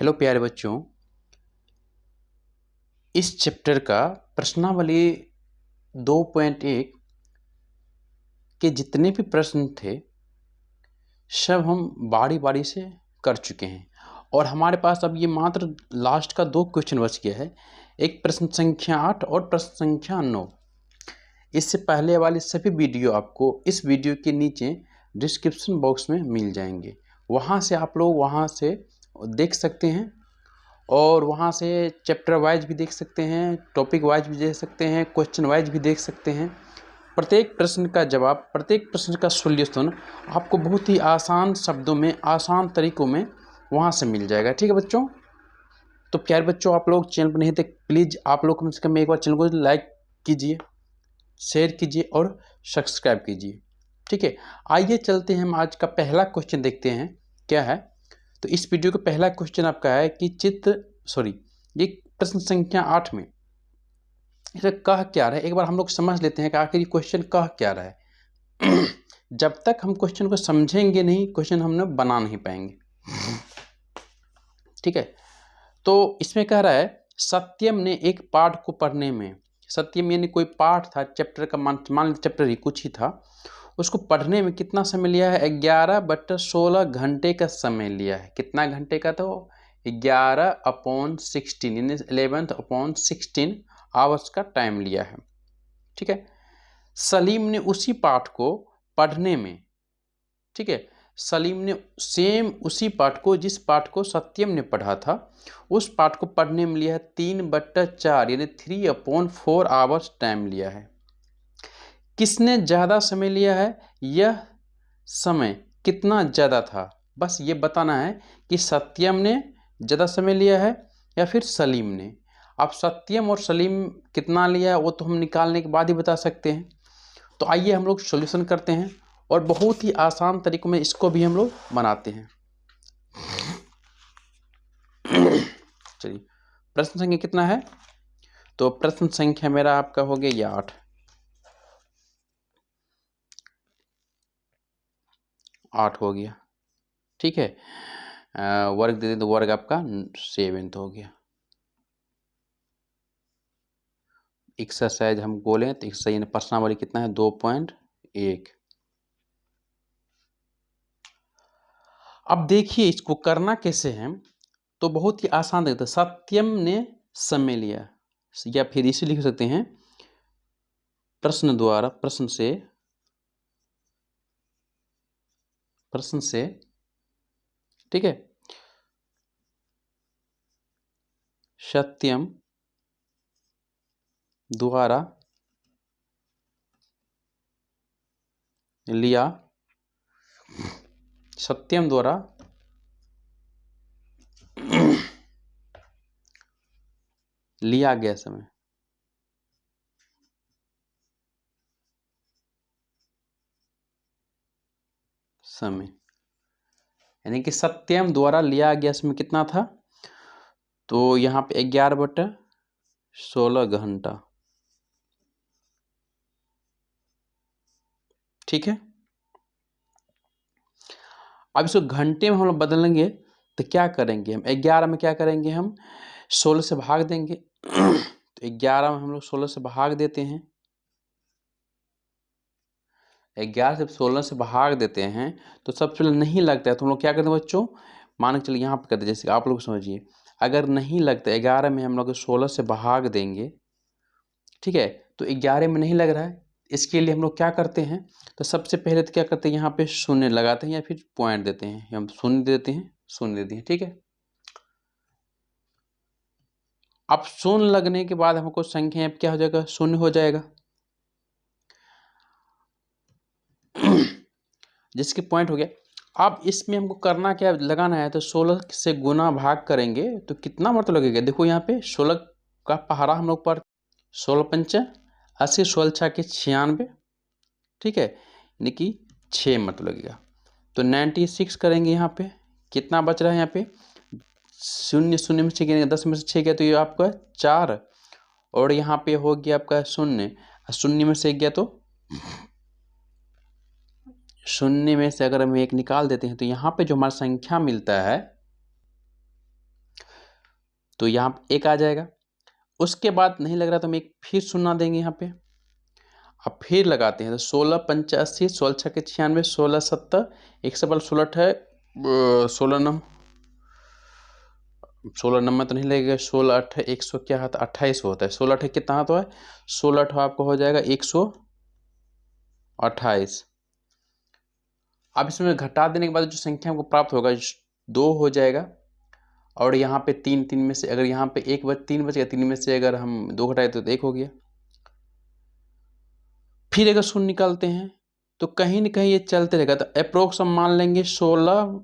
Hello प्यारे बच्चों, इस चैप्टर का प्रश्नावली 2.1 के जितने भी प्रश्न थे सब हम बारी बारी से कर चुके हैं और हमारे पास अब ये मात्र लास्ट का 2 क्वेश्चन बच गया है। एक प्रश्न संख्या 8 और प्रश्न संख्या 9। इससे पहले वाले सभी वीडियो आपको इस वीडियो के नीचे डिस्क्रिप्शन बॉक्स में मिल जाएंगे। वहाँ से आप लोग वहाँ से देख सकते हैं और वहाँ से चैप्टर वाइज भी देख सकते हैं, टॉपिक वाइज भी देख सकते हैं, क्वेश्चन वाइज भी देख सकते हैं। प्रत्येक प्रश्न का जवाब, प्रत्येक प्रश्न का सॉल्यूशन आपको बहुत ही आसान शब्दों में, आसान तरीक़ों में वहाँ से मिल जाएगा। ठीक है बच्चों, तो प्यारे बच्चों, आप लोग चैनल पर नहीं थे, प्लीज़ आप लोग कम से कम एक बार चैनल को लाइक कीजिए, शेयर कीजिए और सब्सक्राइब कीजिए। ठीक है, आइए चलते हैं, हम आज का पहला क्वेश्चन देखते हैं क्या है। तो इस वीडियो का पहला क्वेश्चन आपका है कि ये प्रश्न संख्या 8 में इसे कह क्या रहा है। एक बार हम लोग समझ लेते हैं कि आखिर ये क्वेश्चन कह क्या रहा है। जब तक हम क्वेश्चन को समझेंगे नहीं, क्वेश्चन हम लोग बना नहीं पाएंगे। ठीक है, तो इसमें कह रहा है सत्यम ने एक पाठ को पढ़ने में, सत्यम यानी कोई पाठ था, चैप्टर का मान चैप्टर ही कुछ ही था, उसको पढ़ने में कितना समय लिया है? 11/16 घंटे का समय लिया है। कितना घंटे का? तो 11/16 यानी 11/16 आवर्स का टाइम लिया है। ठीक है, सलीम ने उसी पाठ को पढ़ने में, ठीक है, सलीम ने सेम उसी पाठ को, जिस पाठ को सत्यम ने पढ़ा था, उस पाठ को पढ़ने में लिया है 3/4 यानी 3/4 आवर्स टाइम लिया है। किसने ज़्यादा समय लिया है? यह समय कितना ज़्यादा था, बस ये बताना है कि सत्यम ने ज़्यादा समय लिया है या फिर सलीम ने। अब सत्यम और सलीम कितना लिया है वो तो हम निकालने के बाद ही बता सकते हैं। तो आइए हम लोग सॉल्यूशन करते हैं और बहुत ही आसान तरीक़ों में इसको भी हम लोग बनाते हैं। चलिए, प्रश्न संख्या कितना है? तो प्रश्न संख्या मेरा आपका हो गया 8 हो गया। ठीक है, वर्ग दे दें तो वर्ग आपका 7 हो गया। एक्सरसाइज हम बोलें तो एक्सरसाइज प्रश्नावली कितना है? 2.1। अब देखिए इसको करना कैसे है, तो बहुत ही आसान देखते हैं। सत्यम ने समय लिया, या फिर इसे लिख सकते हैं प्रश्न द्वारा, प्रश्न से, ठीक है, सत्यम द्वारा लिया, सत्यम द्वारा लिया गया समय, यानी कि सत्यम द्वारा लिया गया समय कितना था? तो यहाँ पे 11/16 घंटा। ठीक है, अब इसको घंटे में हम लोग बदलेंगे तो क्या करेंगे? हम 11 में क्या करेंगे? हम 16 से भाग देंगे। तो 11 में हम लोग 16 से भाग देते हैं, 11 से 16 से भाग देते हैं तो सबसे पहले नहीं लगता है तो हम लोग क्या करते हैं बच्चों? मान के चलिए यहाँ पे करते हैं, जैसे आप लोग समझिए, अगर नहीं लगता 11 में हम लोग 16 से भाग देंगे, ठीक है, तो 11 में नहीं लग रहा है, इसके लिए हम लोग क्या करते हैं? तो सबसे पहले तो क्या करते हैं, यहाँ पे शून्य लगाते हैं या फिर पॉइंट देते हैं, हम शून्य देते हैं, शून्य देते हैं। ठीक है, अब शून्य लगने के बाद हमको संख्या क्या हो जाएगा? शून्य हो जाएगा। जिसके पॉइंट हो गया। अब इसमें हमको करना क्या, लगाना है, तो 16 से गुना भाग करेंगे तो कितना मतलब लगेगा? देखो यहाँ पे 16 का पहाड़ा हम लोग पर 16×5 80, 16×6 96, ठीक है, यानी कि 6 मतलब लगेगा। तो 96 करेंगे, यहाँ पे कितना बच रहा है? यहाँ पे शून्य, शून्य में से गिनेंगे, 10 में से 6 गया तो ये आपका 4, और यहाँ पे हो गया आपका शून्य, शून्य में से गया तो शून्य में से अगर हम 1 निकाल देते हैं तो यहाँ पे जो हमारा संख्या मिलता है तो यहाँ एक आ जाएगा। उसके बाद नहीं लग रहा तो हम एक फिर शून्य देंगे यहाँ पे। अब फिर लगाते हैं तो 16 पंचा 80, 16 छक्के 96, 16 70, 1 से 16 है 16 नंबर तो नहीं लगेगा। 16 8 100 क्या होता है 28 होता है। 16 8 कितना होता है 16 8 आपको हो जाएगा 128। अब इसमें घटा देने के बाद जो संख्या हमको प्राप्त होगा 2 हो जाएगा। और यहाँ पे 3 3 में से अगर यहाँ पे 3 बच गया, 3 में से अगर हम 2 घटाए तो 1 हो गया। फिर अगर शून्य निकालते हैं तो कहीं न कहीं ये चलते रहेगा। तो अप्रोक्स हम मान लेंगे 16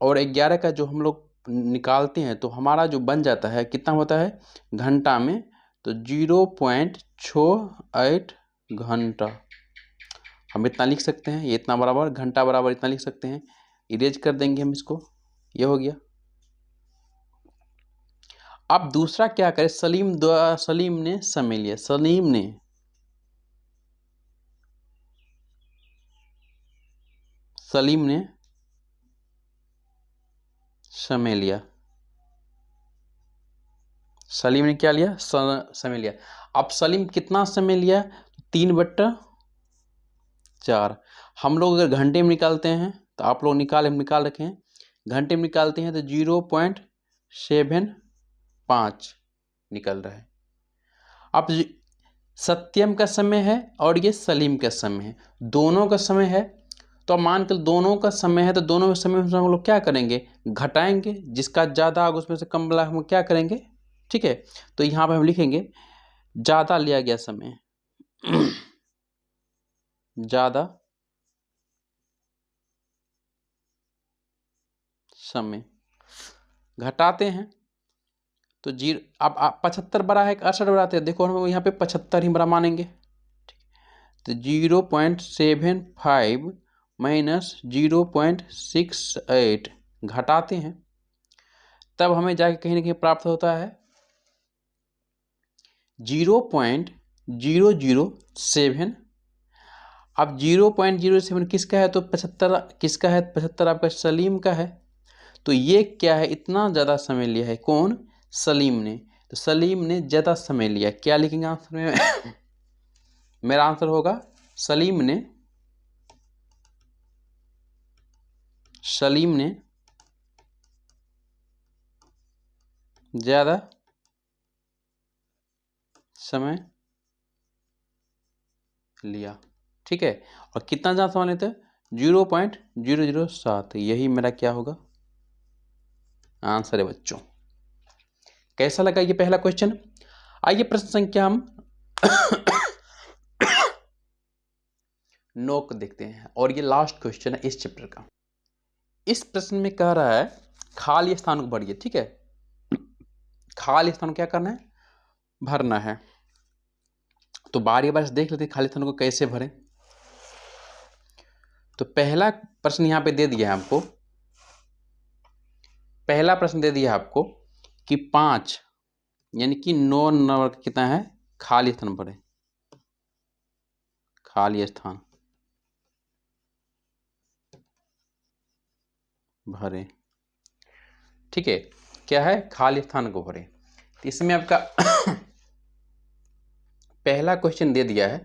और 11 का जो हम लोग निकालते हैं तो हमारा जो बन जाता है कितना होता है घंटा में, तो 0.68 घंटा हम इतना लिख सकते हैं। ये इतना बराबर घंटा बराबर इतना लिख सकते हैं। इरेज कर देंगे हम इसको, ये हो गया। अब दूसरा क्या करें, सलीम ने समय लिया। सलीम ने समय लिया। सलीम ने क्या लिया समय लिया। अब सलीम कितना समय लिया 3/4। हम लोग अगर घंटे में निकालते हैं तो आप लोग निकाल रखे हैं। घंटे में निकालते हैं तो 0.75 निकल रहा है। अब सत्यम का समय है और ये सलीम का समय है, दोनों का समय है। तो अब मान कर दोनों का समय है तो दोनों के समय में हम लोग क्या करेंगे घटाएंगे। जिसका ज़्यादा आगे उसमें से कम वाला हम क्या करेंगे, ठीक है। तो यहाँ पर हम लिखेंगे ज़्यादा लिया गया समय ज़्यादा समय घटाते हैं तो 0। अब 75 बड़ा है कि 68 बड़ा है, देखो हम यहाँ पे 75 ही बड़ा मानेंगे। तो 0.75 माइनस 0.68 घटाते हैं तब हमें जाके कहीं ना कहीं प्राप्त होता है 0.007। अब 0.07 किसका है तो 75 किसका है, 75 आपका सलीम का है। तो ये क्या है इतना ज़्यादा समय लिया है कौन, सलीम ने। तो सलीम ने ज़्यादा समय लिया। क्या लिखेंगे आंसर में मेरा आंसर होगा सलीम ने ज़्यादा समय लिया, ठीक है। और कितना ज़्यादा समय लेते हैं 0.007। यही मेरा क्या होगा आंसर है बच्चों। कैसा लगा ये पहला क्वेश्चन। आइए प्रश्न संख्या हम 9 को देखते हैं और ये लास्ट क्वेश्चन है इस चैप्टर का। इस प्रश्न में कह रहा है खाली स्थान को भरिए, ठीक है। खाली स्थान को क्या करना है भरना है। तो बारी बारी से देख लेते हैं खाली स्थान को कैसे भरें। तो पहला प्रश्न यहाँ पे दे दिया है हमको। पहला प्रश्न दे दिया है आपको कि 5 यानी कि 9 नंबर कितना है खाली स्थान भरे। खाली स्थान भरे, ठीक है। क्या है खाली स्थान को भरे। तो इसमें आपका पहला क्वेश्चन दे दिया है।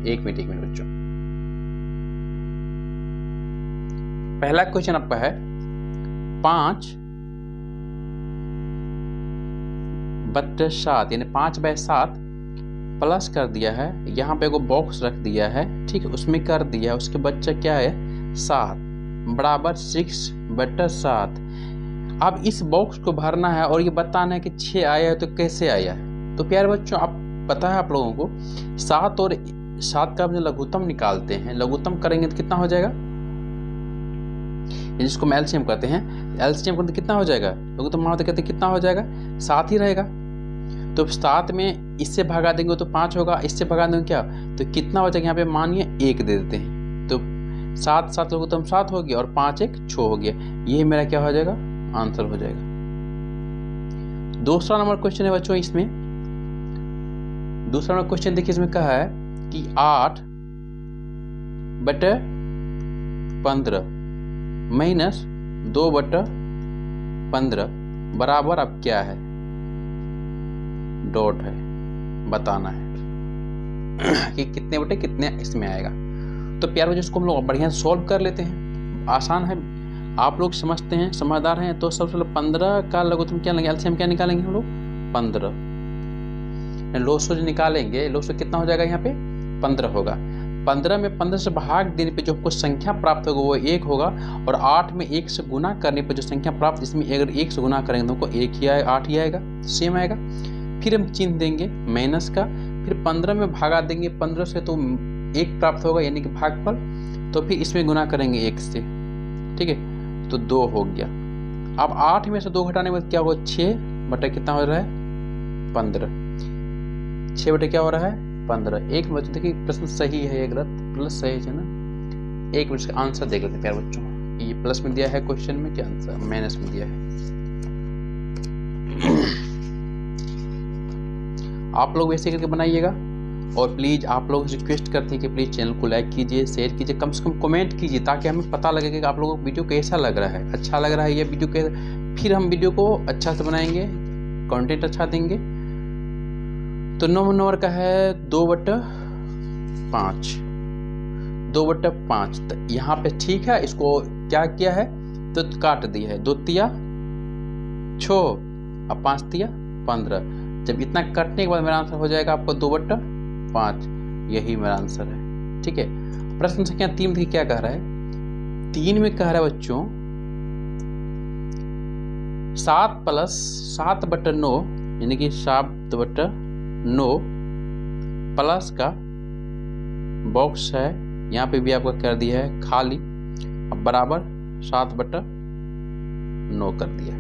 एक मिनट बच्चों। पहला क्वेश्चन आपका है 5/7 यानी 5/7 प्लस कर दिया है। यहाँ पे एगो बॉक्स रख दिया है, ठीक है, उसमें कर दिया है। उसके बच्चा क्या है 7 बराबर 6/7। अब इस बॉक्स को भरना है और ये बताना है कि 6 आया है तो कैसे आया है। तो प्यारे बच्चों आप पता है आप लोगों को 7 और 7 का जो लघुत्तम निकालते हैं, लघुत्तम करेंगे तो कितना हो जाएगा, जिसको हम एलसीएम कहते हैं। एलसीएम करते कितना हो जाएगा, लघुत्तम मानते कहते कितना हो जाएगा 7 ही रहेगा। तो 7 में इससे भगा देंगे तो 5 होगा, इससे भगा देंगे क्या तो कितना हो जाएगा, यहाँ पे मानिए 1 दे देते हैं। तो 7 7 लघुत्तम 7 हो गया और 5 1 6 हो गया। ये मेरा क्या हो जाएगा आंसर हो जाएगा। दूसरा नंबर क्वेश्चन है बच्चों। इसमें दूसरा नंबर क्वेश्चन देखिए, इसमें कहा है कि 8/15 माइनस 2/15 बराबर अब क्या है, डॉट है, बताना है कि कितने बटे कितने इसमें आएगा। तो प्यार बच्चों इसको हम लोग बढ़िया सॉल्व कर लेते हैं, आसान है, आप लोग समझते हैं, समझदार हैं। तो सबसे पहले 15 का लघुत्तम क्या लेंगे, एलसीएम क्या निकालेंगे हम लोग, 15। लोसो जो निकालेंगे, लोसो कितना हो जाएगा यहाँ पे 15 होगा। 15 में 15 से भाग देने पे जो हमको संख्या प्राप्त होगा वो 1 होगा, और 8 में 1 से गुना करने पे जो संख्या प्राप्त, इसमें अगर 1 से गुना करेंगे तो हमको 1 ही आएगा, 8 ही आएगा, सेम आएगा। फिर हम चिन्ह देंगे माइनस का, फिर 15 में भागा देंगे 15 से तो 1 प्राप्त होगा यानी कि भागफल, तो फिर इसमें गुना करेंगे 1 से, ठीक है, तो 2 हो गया। अब 8 में से 2 घटाने में क्या होगा, 6 बटे कितना हो रहा है 15, 6 बटे क्या हो रहा है 15। एक बच्चों देखिए प्रश्न सही है या गलत, प्लस सही है ना, एक मिनट का आंसर देख लेते हैं प्यार बच्चों। ये प्लस में दिया है क्वेश्चन में, क्या आंसर माइनस में दिया है। आप लोग वैसे करके बनाइएगा, और प्लीज़ आप लोग रिक्वेस्ट करते हैं कि प्लीज़ चैनल को लाइक कीजिए, शेयर कीजिए, कम से कम कमेंट कीजिए, ताकि हमें पता लगे कि आप लोगों को वीडियो कैसा लग रहा है, अच्छा लग रहा है ये वीडियो कैसा, फिर हम वीडियो को अच्छा से बनाएंगे, कंटेंट अच्छा देंगे। तो 9 नंबर का है 2/5, 2/5। तो यहाँ पे ठीक है, इसको क्या किया है तो काट दिया है, 2 तिया 6 और 5 तिया 15। जब इतना कटने के बाद मेरा आंसर हो जाएगा आपको 2/5, यही मेरा आंसर है, ठीक है। प्रश्न संख्या 3 देखिए क्या कह रहा है, 3 में कह रहा है बच्चों 7 + 7/9 यानी कि 7/9 प्लस का बॉक्स है, यहाँ पे भी आपका कर दिया है खाली, अब बराबर 7/9 कर दिया।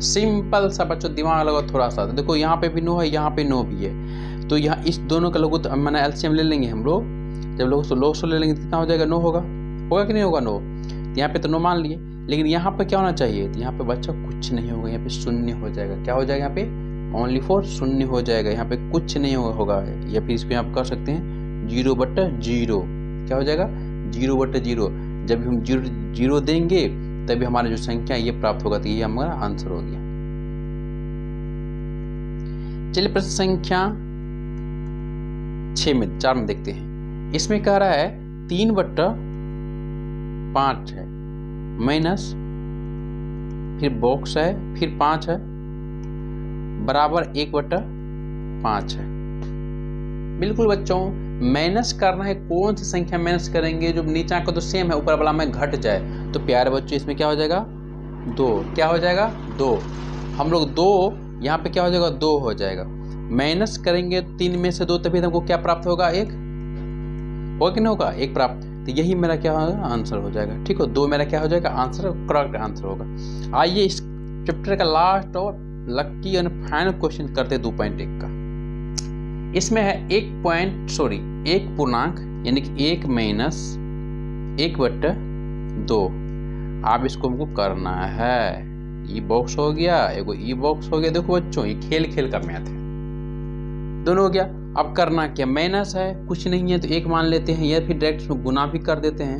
सिंपल सा बच्चों, दिमाग लगाओ थोड़ा सा। तो देखो यहाँ पे भी 9 है, यहाँ पे 9 भी है, तो यहाँ इस दोनों का लघुत्तम मैंने एलसीएम ले लेंगे हम लोग। जब लोग ले लेंगे कितना हो जाएगा, 9 होगा कि नहीं होगा 9। यहाँ पे तो 9 मान लिए, लेकिन यहाँ पे क्या होना चाहिए, तो यहाँ पे बच्चा कुछ नहीं होगा, यहाँ पे शून्य हो जाएगा। क्या हो जाएगा यहाँ पे, ओनली फॉर शून्य हो जाएगा, यहाँ पे कुछ नहीं होगा। या फिर इसको आप कर सकते हैं 0/0, क्या हो जाएगा 0/0। जब हम 0 देंगे तभी हमारा जो संख्या ये प्राप्त होगा, तो ये हमारा आंसर हो गया। चलिए प्रश्न संख्या 4 में देखते हैं। इसमें कह रहा है 3/5 है, माइनस फिर बॉक्स है, फिर 5 है, बराबर 1/5 है। बिल्कुल बच्चों, माइनस करना है, कौन सी संख्या माइनस करेंगे, जो नीचा का तो सेम है, ऊपर वाला में घट जाए। तो प्यारे बच्चों इसमें क्या हो जाएगा 2, क्या हो जाएगा 2। हम लोग 2 यहाँ पे क्या हो जाएगा 2 हो जाएगा। माइनस करेंगे 3 में से 2, तभी हमको क्या प्राप्त होगा 1 होगा कि नहीं होगा, 1 प्राप्त। तो यही मेरा क्या होगा आंसर हो जाएगा, ठीक हो। 2 मेरा क्या हो जाएगा आंसर, करेक्ट आंसर होगा। आइए इस चैप्टर का लास्ट और लकी और फाइनल क्वेश्चन करते 2.1 का। इसमें है 1 पूर्णांक यानी कि 1 माइनस 1/2। आप इसको हमको करना है, ई बॉक्स हो गया, एगो ई बॉक्स हो गया। देखो बच्चों ये खेल का मैथ है, दोनों हो गया। अब करना क्या, माइनस है कुछ नहीं है तो 1 मान लेते हैं, या फिर डायरेक्ट इसमें गुना भी कर देते हैं।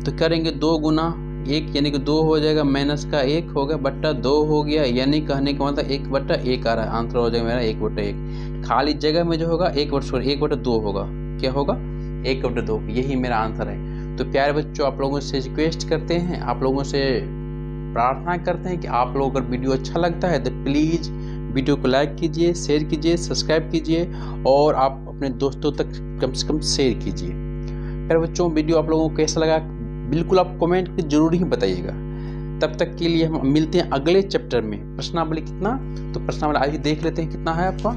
तो करेंगे 2 गुना 1 यानी कि 2 हो जाएगा, माइनस का 1 हो गया बट्टा 2 हो गया, यानी कहने का मतलब 1/1 आ रहा है। आंसर हो जाएगा मेरा 1/1। खाली जगह में जो होगा 1/2 होगा, क्या होगा 1/2। यही मेरा आंसर है। तो प्यारे बच्चों, आप लोगों से रिक्वेस्ट करते हैं, आप लोगों से प्रार्थना करते हैं कि आप लोग अगर वीडियो अच्छा लगता है तो प्लीज़ वीडियो को लाइक कीजिए, शेयर कीजिए, सब्सक्राइब कीजिए, और आप अपने दोस्तों तक कम से कम शेयर कीजिए। प्यारे बच्चों, वीडियो आप लोगों को कैसा लगा बिल्कुल आप कमेंट में जरूर ही बताइएगा। तब तक के लिए हम मिलते हैं अगले चैप्टर में। प्रश्नावली कितना, तो प्रश्नावली आज देख लेते हैं कितना है आपका।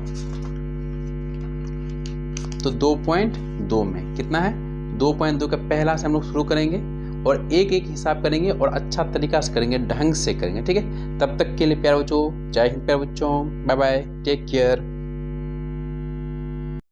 तो 2.2 में कितना है, 2.2 का पहला से हम लोग शुरू करेंगे, और एक हिसाब करेंगे, और अच्छा तरीका से करेंगे, ढंग से करेंगे, ठीक है। तब तक के लिए प्यारे बच्चों, जय हिंद प्यारे बच्चों, बाय बाय, टेक केयर।